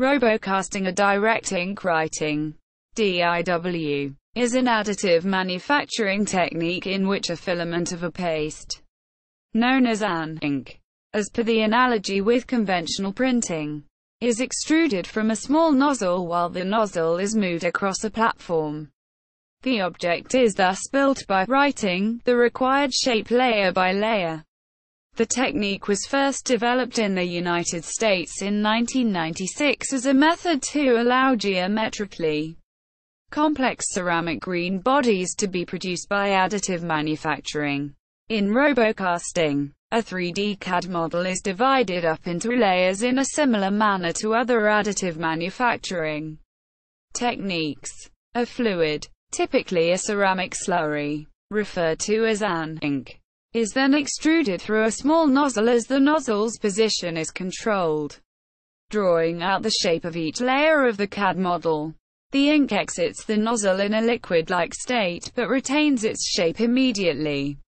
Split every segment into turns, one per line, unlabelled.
Robocasting or direct ink writing (DIW) is an additive manufacturing technique in which a filament of a paste, known as an ink, as per the analogy with conventional printing, is extruded from a small nozzle while the nozzle is moved across a platform. The object is thus built by writing the required shape layer by layer. The technique was first developed in the United States in 1996 as a method to allow geometrically complex ceramic green bodies to be produced by additive manufacturing. In robocasting, a 3D CAD model is divided up into layers in a similar manner to other additive manufacturing techniques. A fluid, typically a ceramic slurry, referred to as an ink, is then extruded through a small nozzle as the nozzle's position is controlled, drawing out the shape of each layer of the CAD model. The ink exits the nozzle in a liquid-like state, but retains its shape immediately,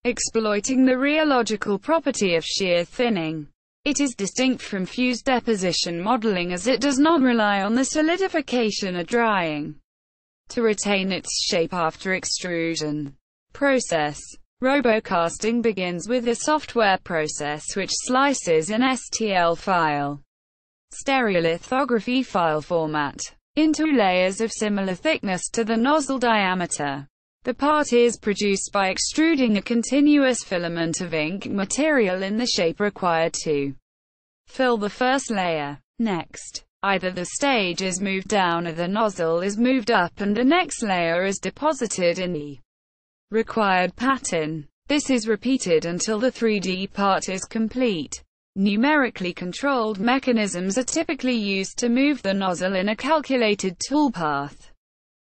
exploiting the rheological property of shear thinning. It is distinct from fused deposition modeling as it does not rely on the solidification or drying to retain its shape after extrusion process. Robocasting begins with a software process which slices an STL file, stereolithography file format, into layers of similar thickness to the nozzle diameter. The part is produced by extruding a continuous filament of ink material in the shape required to fill the first layer. Next, either the stage is moved down or the nozzle is moved up and the next layer is deposited in the required pattern. This is repeated until the 3D part is complete. Numerically controlled mechanisms are typically used to move the nozzle in a calculated toolpath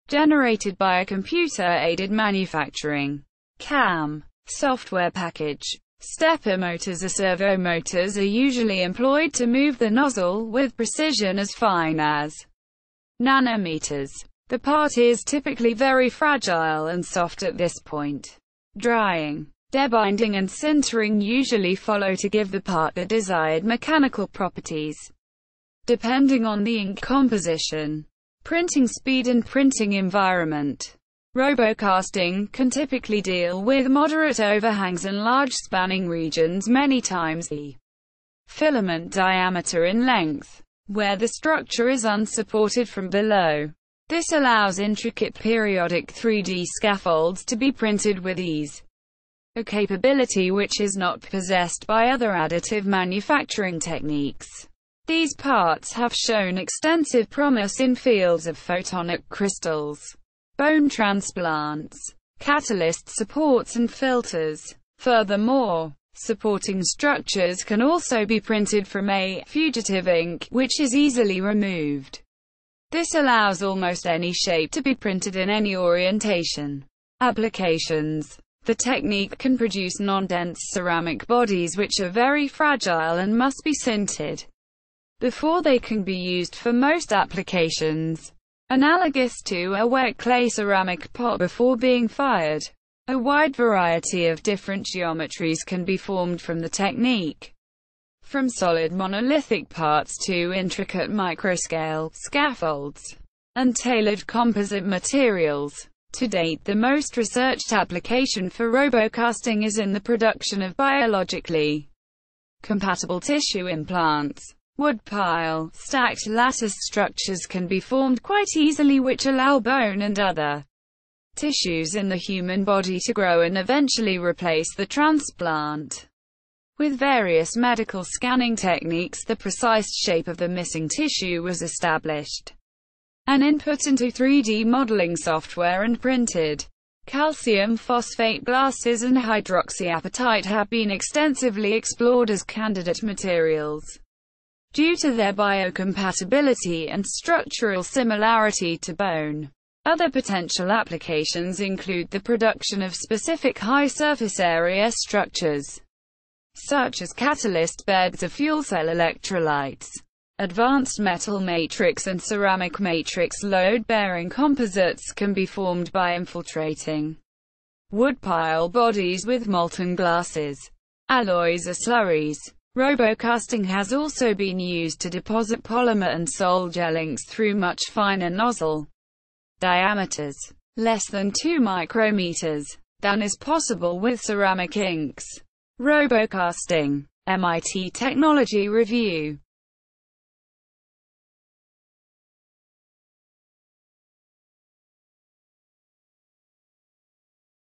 generated by a computer-aided manufacturing (CAM) software package. Stepper motors or servo motors are usually employed to move the nozzle with precision as fine as nanometers. The part is typically very fragile and soft at this point. Drying, debinding and sintering usually follow to give the part the desired mechanical properties, depending on the ink composition, printing speed and printing environment. Robocasting can typically deal with moderate overhangs and large spanning regions, many times the filament diameter in length, where the structure is unsupported from below. This allows intricate periodic 3D scaffolds to be printed with ease, a capability which is not possessed by other additive manufacturing techniques. These parts have shown extensive promise in fields of photonic crystals, bone transplants, catalyst supports and filters. Furthermore, supporting structures can also be printed from a fugitive ink, which is easily removed. This allows almost any shape to be printed in any orientation. Applications. The technique can produce non-dense ceramic bodies which are very fragile and must be sintered before they can be used for most applications. Analogous to a wet clay ceramic pot before being fired. A wide variety of different geometries can be formed from the technique, from solid monolithic parts to intricate microscale scaffolds and tailored composite materials. To date, the most researched application for robocasting is in the production of biologically compatible tissue implants. Woodpile, stacked lattice structures can be formed quite easily which allow bone and other tissues in the human body to grow and eventually replace the transplant. With various medical scanning techniques, the precise shape of the missing tissue was established and input into 3D modeling software and printed. Calcium phosphate glasses and hydroxyapatite have been extensively explored as candidate materials due to their biocompatibility and structural similarity to bone. Other potential applications include the production of specific high surface area structures, such as catalyst beds of fuel cell electrolytes, advanced metal matrix and ceramic matrix load-bearing composites can be formed by infiltrating woodpile bodies with molten glasses. Alloys or slurries. Robocasting has also been used to deposit polymer and sol gellings through much finer nozzle diameters, less than 2 micrometers, than is possible with ceramic inks. Robocasting. MIT Technology Review.